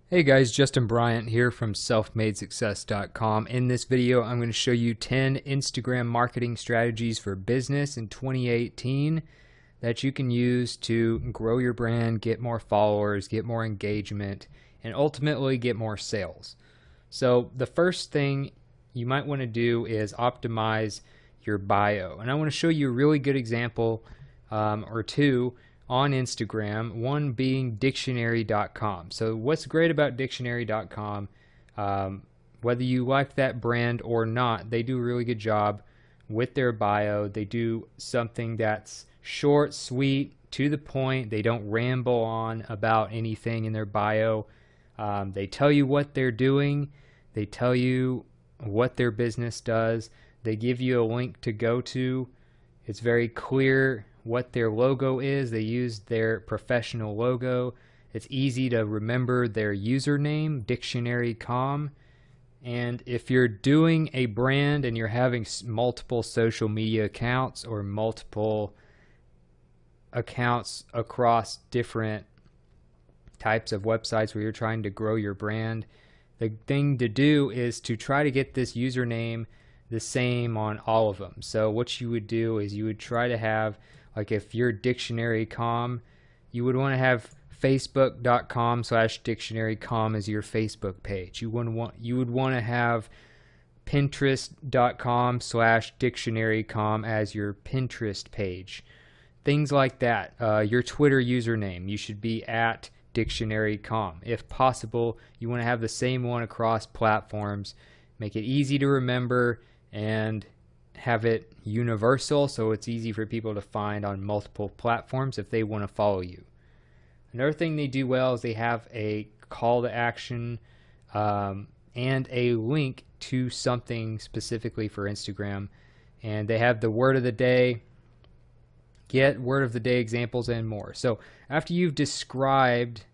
Hey guys, Justin Bryant here from selfmadesuccess.com. In this video, I'm going to show you 10 Instagram marketing strategies for business in 2018 that you can use to grow your brand, get more followers, get more engagement, and ultimately get more sales. So the first thing you might want to do is optimize your bio. And I want to show you a really good example or two on Instagram, one being dictionary.com. So what's great about dictionary.com, whether you like that brand or not, they do a really good job with their bio. They do something that's short, sweet, to the point. They don't ramble on about anything in their bio. They tell you what they're doing. They tell you what their business does. They give you a link to go to. It's very clear what their logo is. They use their professional logo. It's easy to remember their username, dictionary.com. And if you're doing a brand and you're having multiple social media accounts or multiple accounts across different types of websites where you're trying to grow your brand, the thing to do is to try to get this username the same on all of them. So what you would do is you would try to have, like if you're dictionary.com, you would want to have facebook.com/dictionary.com as your Facebook page. You would want to have pinterest.com/dictionary.com as your Pinterest page. Things like that. Your Twitter username, you should be at dictionary.com. If possible, you want to have the same one across platforms. Make it easy to remember and have it universal so it's easy for people to find on multiple platforms if they want to follow you. Another thing they do well is they have a call to action and a link to something specifically for Instagram. And they have the word of the day, get word of the day examples, and more. So after you've described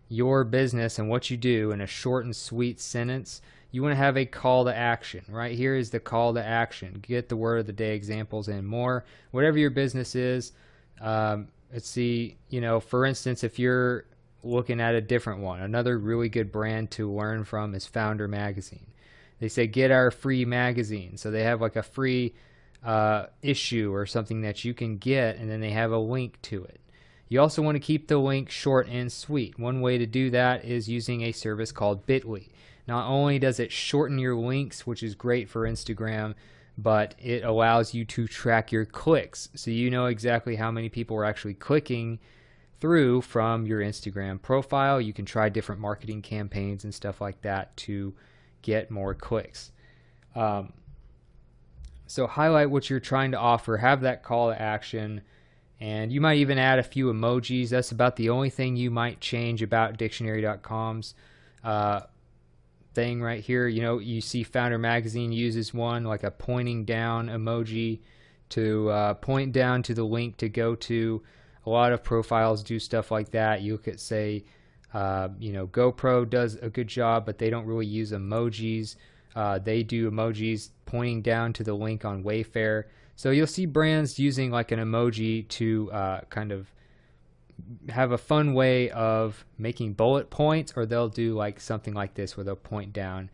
your business and what you do in a short and sweet sentence, you want to have a call to action. Right here is the call to action. Get the word of the day examples and more. Whatever your business is, let's see, for instance, if you're looking at a different one, another really good brand to learn from is Founder Magazine. They say get our free magazine. So they have like a free issue or something that you can get, and then they have a link to it. You also want to keep the link short and sweet. One way to do that is using a service called Bitly. Not only does it shorten your links, which is great for Instagram, but it allows you to track your clicks. So you know exactly how many people are actually clicking through from your Instagram profile. You can try different marketing campaigns and stuff like that to get more clicks. So highlight what you're trying to offer, have that call to action, and you might even add a few emojis. That's about the only thing you might change about dictionary.com's thing right here. You see Founder Magazine uses one, like a pointing down emoji to point down to the link to go to. A lot of profiles do stuff like that. You could say, GoPro does a good job, but they don't really use emojis. They do emojis pointing down to the link on Wayfair. So you'll see brands using like an emoji to kind of have a fun way of making bullet points, or they'll do like something like this where they'll point down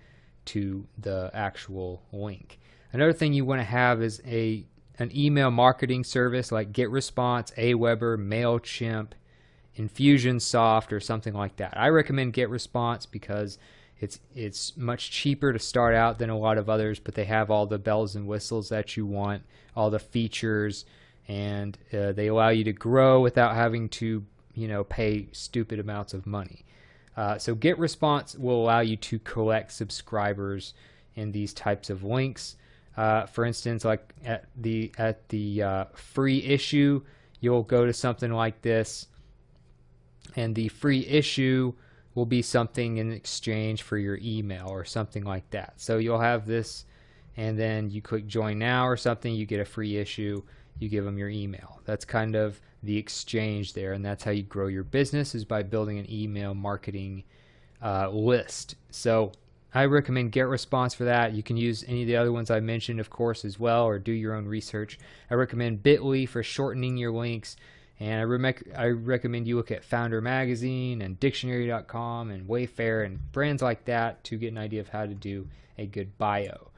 to the actual link. Another thing you want to have is an email marketing service like GetResponse, Aweber, MailChimp, Infusionsoft, or something like that. I recommend GetResponse because it's much cheaper to start out than a lot of others, but they have all the bells and whistles that you want, all the features, and they allow you to grow without having to pay stupid amounts of money. So GetResponse will allow you to collect subscribers in these types of links. For instance, like at the free issue, you'll go to something like this, and the free issue will be something in exchange for your email or something like that. So you'll have this, and then you click join now or something, you get a free issue, you give them your email. That's kind of the exchange there, and that's how you grow your business, is by building an email marketing list. So I recommend GetResponse for that. You can use any of the other ones I mentioned, of course, as well, or do your own research. I recommend Bitly for shortening your links, And I recommend you look at Founder Magazine and Dictionary.com and Wayfair and brands like that to get an idea of how to do a good bio.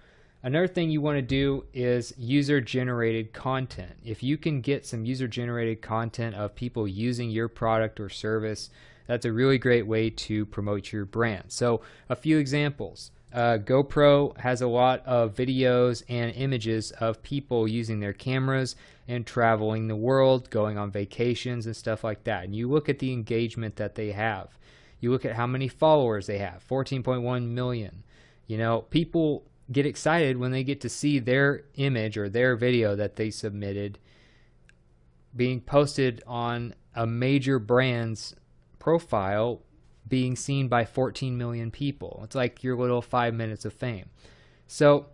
Another thing you want to do is user-generated content. If you can get some user-generated content of people using your product or service, that's a really great way to promote your brand. So a few examples. GoPro has a lot of videos and images of people using their cameras and traveling the world, going on vacations and stuff like that. And you look at the engagement that they have. You look at how many followers they have, 14.1 million. You know, people get excited when they get to see their image or their video that they submitted being posted on a major brand's profile, being seen by 14 million people. It's like your little 5 minutes of fame. So,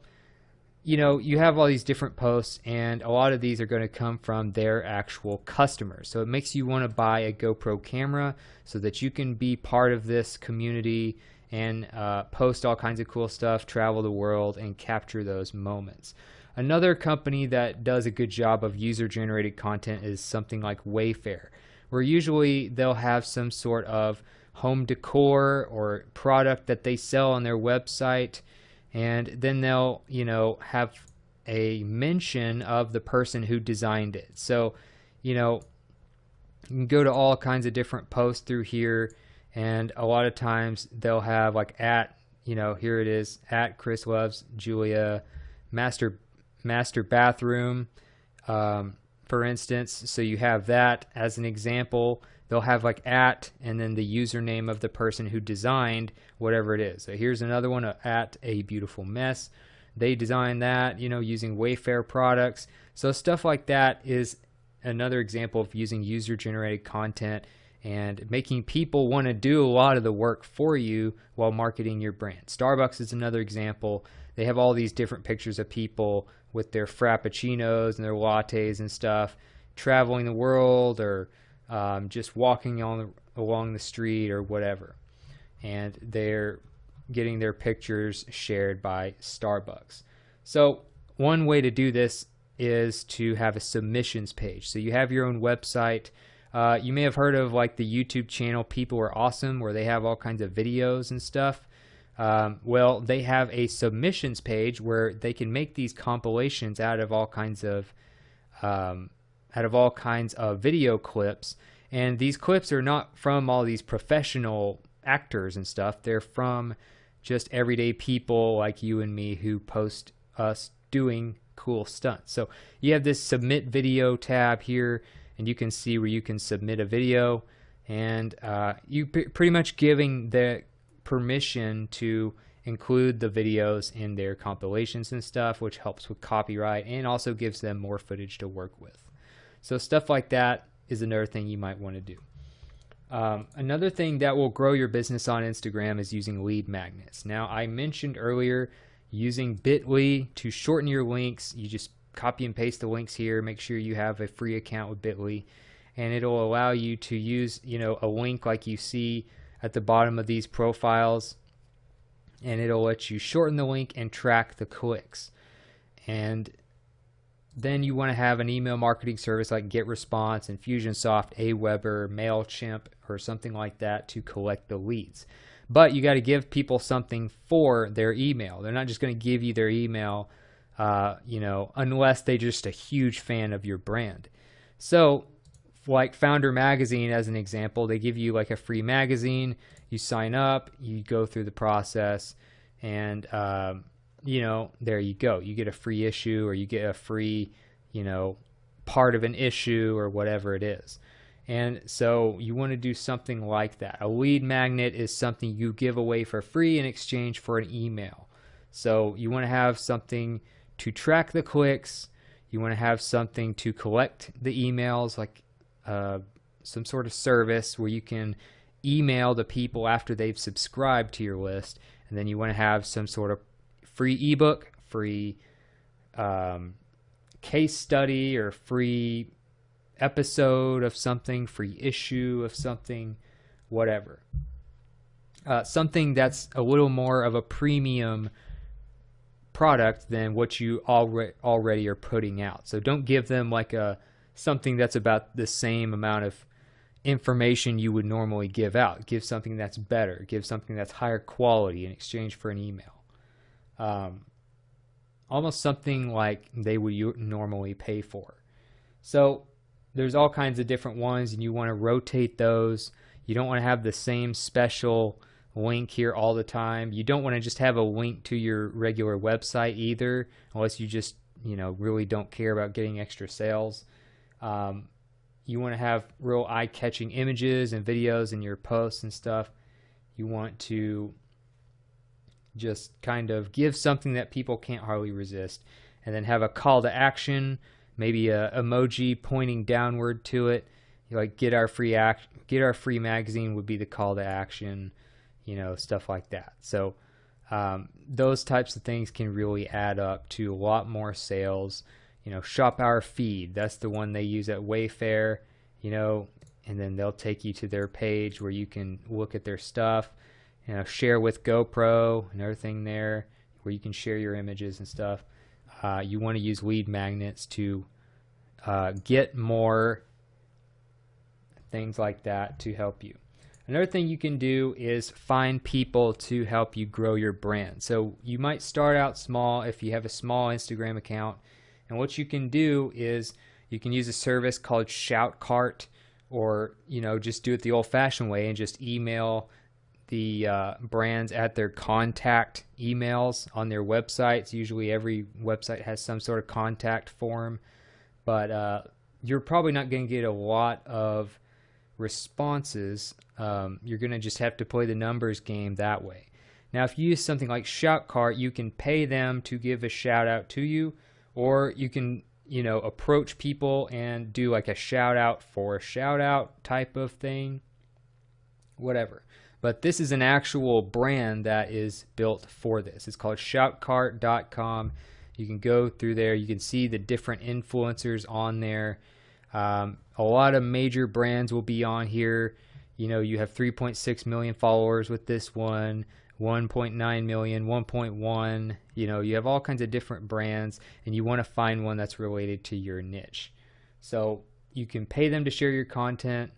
you know, you have all these different posts, and a lot of these are going to come from their actual customers. So it makes you want to buy a GoPro camera so that you can be part of this community and post all kinds of cool stuff, travel the world, and capture those moments. Another company that does a good job of user-generated content is something like Wayfair, where usually they'll have some sort of home decor or product that they sell on their website, and then they'll, you know, have a mention of the person who designed it. So, you know, you can go to all kinds of different posts through here, and a lot of times they'll have like at, you know, here it is, at Chris Loves Julia Master Bathroom, for instance. So you have that as an example. They'll have like at and then the username of the person who designed whatever it is. So here's another one, at A Beautiful Mess. They designed that, you know, using Wayfair products. So stuff like that is another example of using user-generated content and making people want to do a lot of the work for you while marketing your brand. Starbucks is another example. They have all these different pictures of people with their frappuccinos and their lattes and stuff, traveling the world or just walking along the street or whatever. And they're getting their pictures shared by Starbucks. So one way to do this is to have a submissions page. So you have your own website. You may have heard of like the YouTube channel People Are Awesome, where they have all kinds of videos and stuff. Well, they have a submissions page where they can make these compilations out of all kinds of video clips, and these clips are not from all these professional actors and stuff. They're from just everyday people like you and me who post us doing cool stunts. So you have this submit video tab here, and you can see where you can submit a video, and you pretty much giving the permission to include the videos in their compilations and stuff, which helps with copyright and also gives them more footage to work with. So stuff like that is another thing you might want to do. Another thing that will grow your business on Instagram is using lead magnets. Now, I mentioned earlier using Bitly to shorten your links. You just copy and paste the links here. Make sure you have a free account with Bitly, and it'll allow you to use, you know, a link like you see at the bottom of these profiles, and it'll let you shorten the link and track the clicks. And then you want to have an email marketing service like GetResponse, Infusionsoft, Aweber, MailChimp, or something like that to collect the leads. But you got to give people something for their email. They're not just going to give you their email, you know, unless they're just a huge fan of your brand. So, like Founder Magazine as an example, they give you like a free magazine. You sign up, you go through the process, and you know, there you go. You get a free issue, or you get a free, you know, part of an issue or whatever it is. And so you want to do something like that. A lead magnet is something you give away for free in exchange for an email. So you want to have something to track the clicks. You want to have something to collect the emails, like some sort of service where you can email the people after they've subscribed to your list. And then you want to have some sort of free ebook, free case study, or free episode of something, free issue of something, whatever. Something that's a little more of a premium product than what you already are putting out. So don't give them like a something that's about the same amount of information you would normally give out. Give something that's better. Give something that's higher quality in exchange for an email. Almost something like they would normally pay for. So there's all kinds of different ones, and you want to rotate those. You don't want to have the same special link here all the time. You don't want to just have a link to your regular website either, unless you just really don't care about getting extra sales. You want to have real eye-catching images and videos in your posts and stuff. You want to just kind of give something that people can't hardly resist, and then have a call to action, maybe a emoji pointing downward to it. Like get our free magazine would be the call to action, stuff like that. So those types of things can really add up to a lot more sales. Shop our feed, that's the one they use at Wayfair, and then they'll take you to their page where you can look at their stuff. Share with GoPro and everything there, where you can share your images and stuff. You want to use lead magnets to get more things like that to help you. Another thing you can do is find people to help you grow your brand. So you might start out small if you have a small Instagram account, and what you can do is you can use a service called Shoutcart, or just do it the old-fashioned way and just email the brands at their contact emails on their websites. Usually every website has some sort of contact form, but you're probably not going to get a lot of responses. You're going to just have to play the numbers game that way. Now, if you use something like Shoutcart, you can pay them to give a shout out to you, or you can approach people and do like a shout out for a shout out type of thing, whatever. But this is an actual brand that is built for this. It's called shoutcart.com. You can go through there. You can see the different influencers on there. A lot of major brands will be on here. You have 3.6 million followers with this one, 1.9 million, 1.1. You have all kinds of different brands, and you want to find one that's related to your niche. So you can pay them to share your content,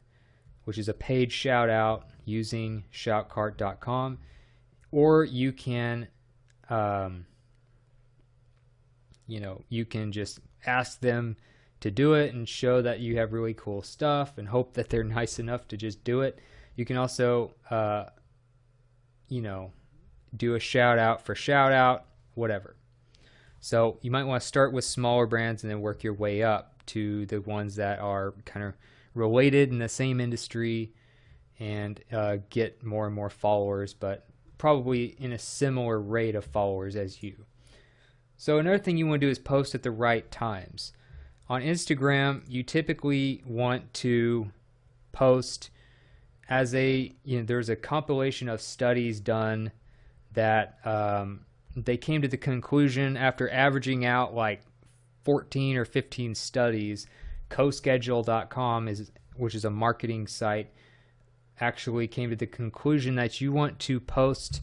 which is a paid shout out using shoutcart.com, or you can you can just ask them to do it and show that you have really cool stuff and hope that they're nice enough to just do it. You can also do a shout out for shout out, whatever. So you might want to start with smaller brands and then work your way up to the ones that are kind of related in the same industry, and get more and more followers, but probably in a similar rate of followers as you. So another thing you want to do is post at the right times. On Instagram, you typically want to post as there's a compilation of studies done that they came to the conclusion after averaging out like 14 or 15 studies. CoSchedule.com, which is a marketing site, actually came to the conclusion that you want to post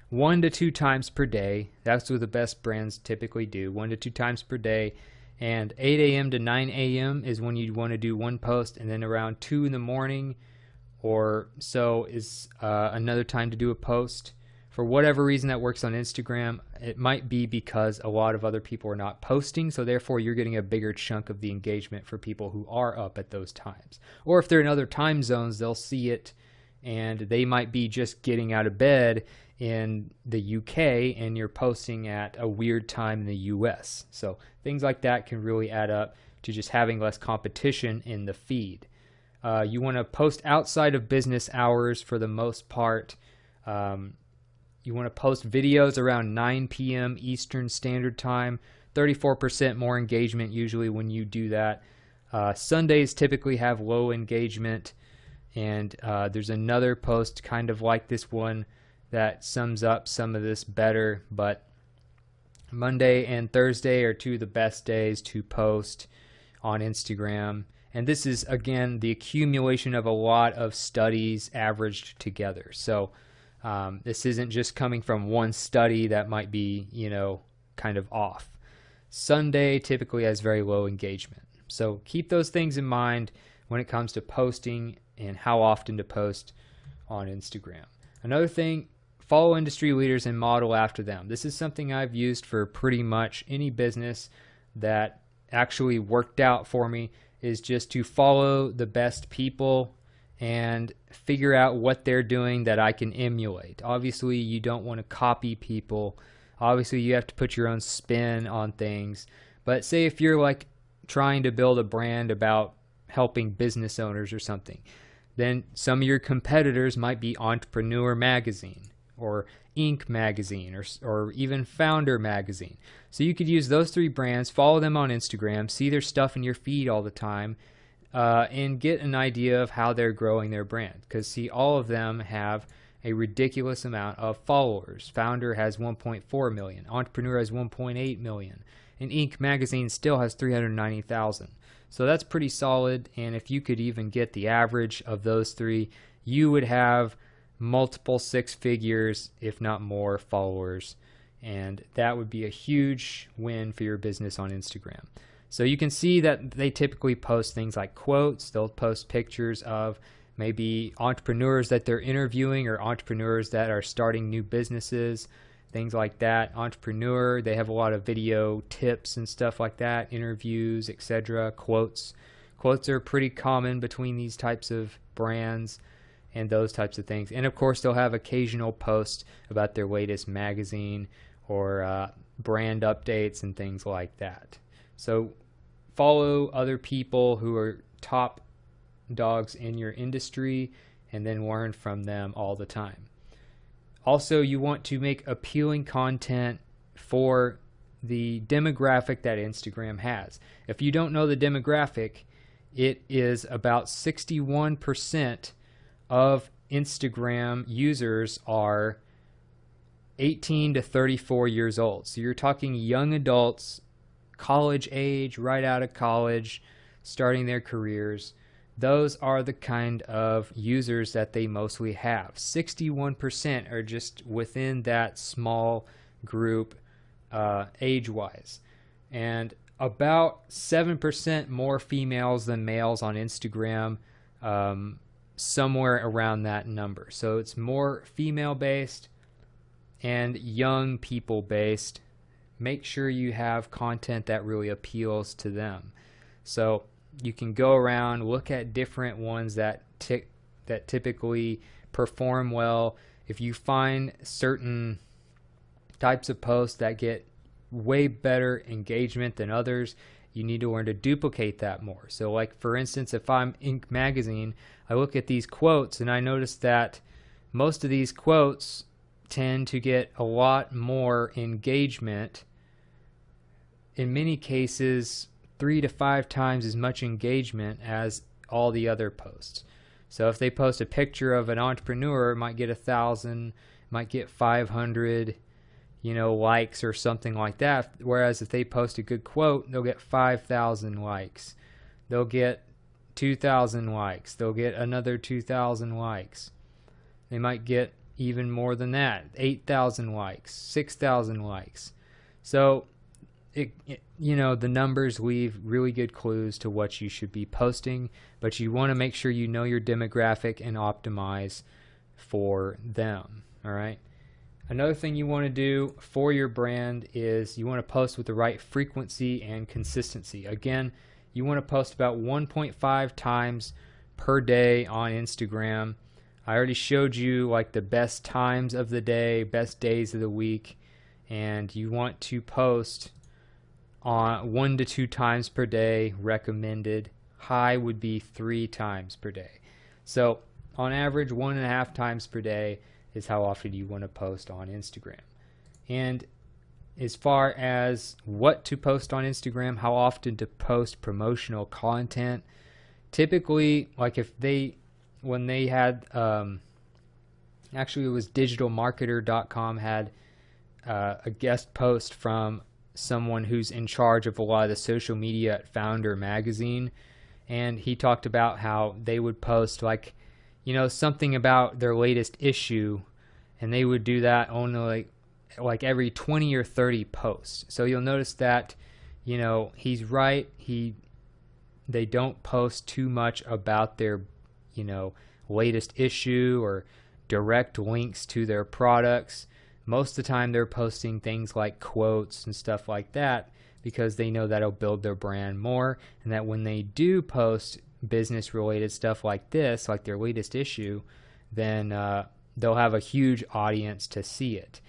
1 to 2 times per day. That's what the best brands typically do, 1 to 2 times per day. And 8 a.m. to 9 a.m. is when you want to do one post, and then around 2 in the morning or so is another time to do a post. For whatever reason that works on Instagram, it might be because a lot of other people are not posting, so therefore you're getting a bigger chunk of the engagement for people who are up at those times. Or if they're in other time zones, they'll see it, and they might be just getting out of bed in the UK, and you're posting at a weird time in the US. So things like that can really add up to just having less competition in the feed. You want to post outside of business hours for the most part. You want to post videos around 9 p.m. Eastern Standard Time. 34% more engagement usually when you do that. Sundays typically have low engagement, and there's another post kind of like this one that sums up some of this better, but Monday and Thursday are two of the best days to post on Instagram. And this is, again, the accumulation of a lot of studies averaged together. So this isn't just coming from one study that might be, kind of off. Sunday typically has very low engagement. So keep those things in mind when it comes to posting and how often to post on Instagram. Another thing, follow industry leaders and model after them. This is something I've used for pretty much any business that actually worked out for me, is just to follow the best people and figure out what they're doing that I can emulate. Obviously, you don't want to copy people. Obviously, you have to put your own spin on things. But say if you're like trying to build a brand about helping business owners or something, then some of your competitors might be Entrepreneur Magazine or Inc. Magazine or even Founder Magazine. So you could use those 3 brands, follow them on Instagram, see their stuff in your feed all the time, and get an idea of how they're growing their brand. Because see, all of them have a ridiculous amount of followers. Founder has 1.4 million, Entrepreneur has 1.8 million, and Inc. Magazine still has 390,000. So that's pretty solid, and if you could even get the average of those 3, you would have multiple 6 figures, if not more, followers, and that would be a huge win for your business on Instagram. So you can see that they typically post things like quotes. They'll post pictures of maybe entrepreneurs that they're interviewing or entrepreneurs that are starting new businesses, things like that. Entrepreneur, they have a lot of video tips and stuff like that, interviews, etc. Quotes. Quotes are pretty common between these types of brands and those types of things. And of course, they'll have occasional posts about their latest magazine or brand updates and things like that. So follow other people who are top dogs in your industry and then learn from them all the time. Also, you want to make appealing content for the demographic that Instagram has. If you don't know the demographic, it is about 61% of Instagram users are 18 to 34 years old. So you're talking young adults, college age, right out of college, starting their careers. Those are the kind of users that they mostly have. 61% are just within that small group age-wise. And about 7% more females than males on Instagram, somewhere around that number. So it's more female-based and young people-based. Make sure you have content that really appeals to them. So you can go around, look at different ones that typically perform well. If you find certain types of posts that get way better engagement than others, you need to learn to duplicate that more. So like for instance, if I'm Inc. Magazine, I look at these quotes and I notice that most of these quotes tend to get a lot more engagement. In many cases, 3 to 5 times as much engagement as all the other posts. So if they post a picture of an entrepreneur, it might get 1,000, might get 500, likes or something like that. Whereas if they post a good quote, they'll get 5,000 likes. They'll get 2,000 likes. They'll get another 2,000 likes. They might get even more than that, 8,000 likes, 6,000 likes. So the numbers leave really good clues to what you should be posting, but you want to make sure you know your demographic and optimize for them. All right. Another thing you want to do for your brand is you want to post with the right frequency and consistency. Again, you want to post about 1.5 times per day on Instagram. I already showed you like the best times of the day, best days of the week, and you want to post on 1 to 2 times per day recommended. High would be 3 times per day. So on average, 1.5 times per day is how often you want to post on Instagram. And as far as what to post on Instagram, how often to post promotional content, typically, like when they had, actually it was digitalmarketer.com had a guest post from someone who's in charge of a lot of the social media at Founder Magazine, and he talked about how they would post something about their latest issue, and they would do that only like every 20 or 30 posts. So you'll notice that he's right. He they don't post too much about their, you know, latest issue or direct links to their products. Most of the time they're posting things like quotes and stuff like that because they know that'll build their brand more, and that when they do post business related stuff like this, like their latest issue, then they'll have a huge audience to see it.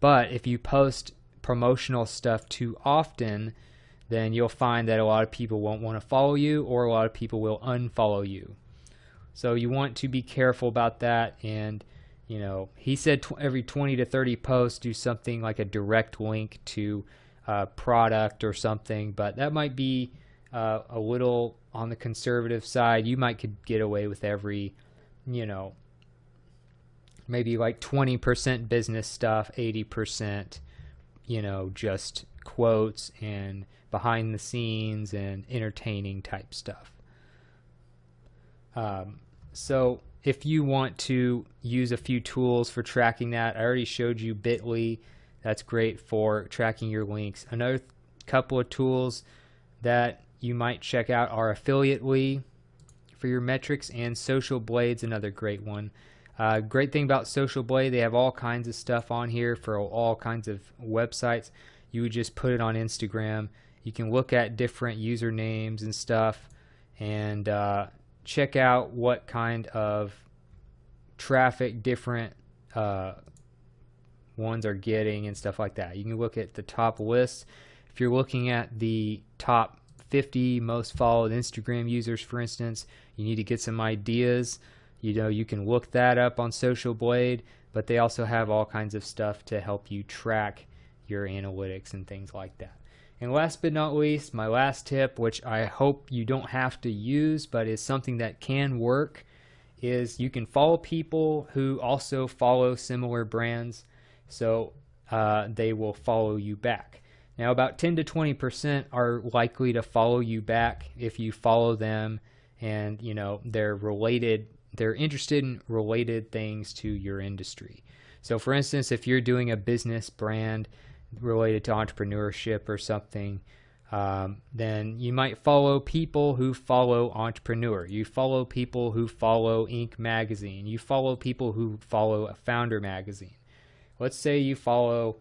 But if you post promotional stuff too often, then you'll find that a lot of people won't want to follow you, or a lot of people will unfollow you. So you want to be careful about that. And you know, he said every 20 to 30 posts do something like a direct link to a product or something, but that might be a little on the conservative side. You might could get away with every, you know, maybe like 20% business stuff, 80%, you know, just quotes and behind the scenes and entertaining type stuff. So if you want to use a few tools for tracking that, I already showed you Bitly. That's great for tracking your links. Another couple of tools that you might check out are Affiliately for your metrics, and Social Blade's another great one. Great thing about Social Blade, they have all kinds of stuff on here for all kinds of websites. You would just put it on Instagram. You can look at different usernames and stuff, and check out what kind of traffic different ones are getting and stuff like that. You can look at the top lists. If you're looking at the top 50 most followed Instagram users, for instance, you need to get some ideas. You know, you can look that up on Social Blade, but they also have all kinds of stuff to help you track your analytics and things like that. And last but not least, my last tip, which I hope you don't have to use, but is something that can work, is you can follow people who also follow similar brands, so they will follow you back. Now, about 10 to 20% are likely to follow you back if you follow them, and you know they're related. They're interested in related things to your industry. So, for instance, if you're doing a business brand related to entrepreneurship or something, then you might follow people who follow Entrepreneur. You follow people who follow Inc. magazine. You follow people who follow a Founder magazine. Let's say you follow,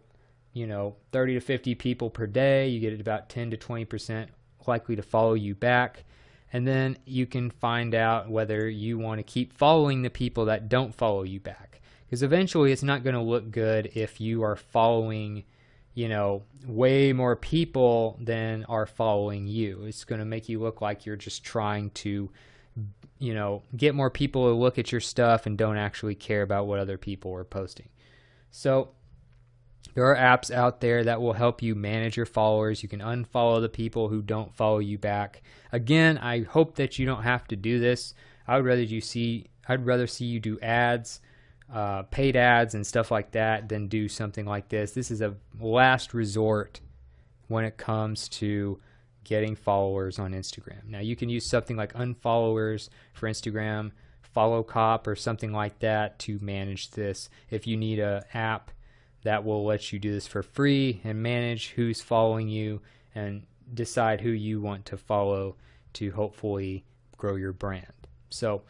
you know, 30 to 50 people per day. You get about 10 to 20% likely to follow you back. And then you can find out whether you want to keep following the people that don't follow you back. Because eventually it's not going to look good if you are following, you know, way more people than are following you. It's going to make you look like you're just trying to, you know, get more people to look at your stuff and don't actually care about what other people are posting. So there are apps out there that will help you manage your followers. You can unfollow the people who don't follow you back. Again, I hope that you don't have to do this. I'd rather see you do ads, paid ads and stuff like that, than do something like this. This is a last resort when it comes to getting followers on Instagram. Now you can use something like unfollowers for Instagram, Follow Cop or something like that to manage this. If you need an app that will let you do this for free and manage who's following you and decide who you want to follow to hopefully grow your brand. So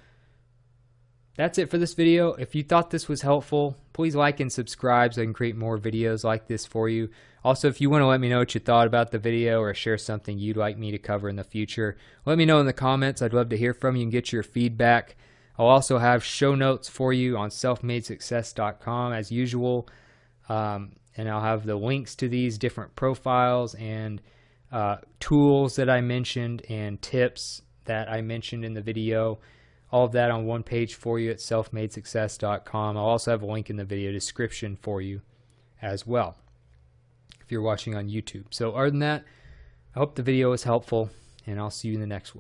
that's it for this video. If you thought this was helpful, please like and subscribe so I can create more videos like this for you. Also, if you want to let me know what you thought about the video or share something you'd like me to cover in the future, let me know in the comments. I'd love to hear from you and get your feedback. I'll also have show notes for you on selfmadesuccess.com as usual. And I'll have the links to these different profiles and tools that I mentioned and tips that I mentioned in the video. All of that on one page for you at selfmadesuccess.com. I'll also have a link in the video description for you as well if you're watching on YouTube. So other than that, I hope the video was helpful, and I'll see you in the next one.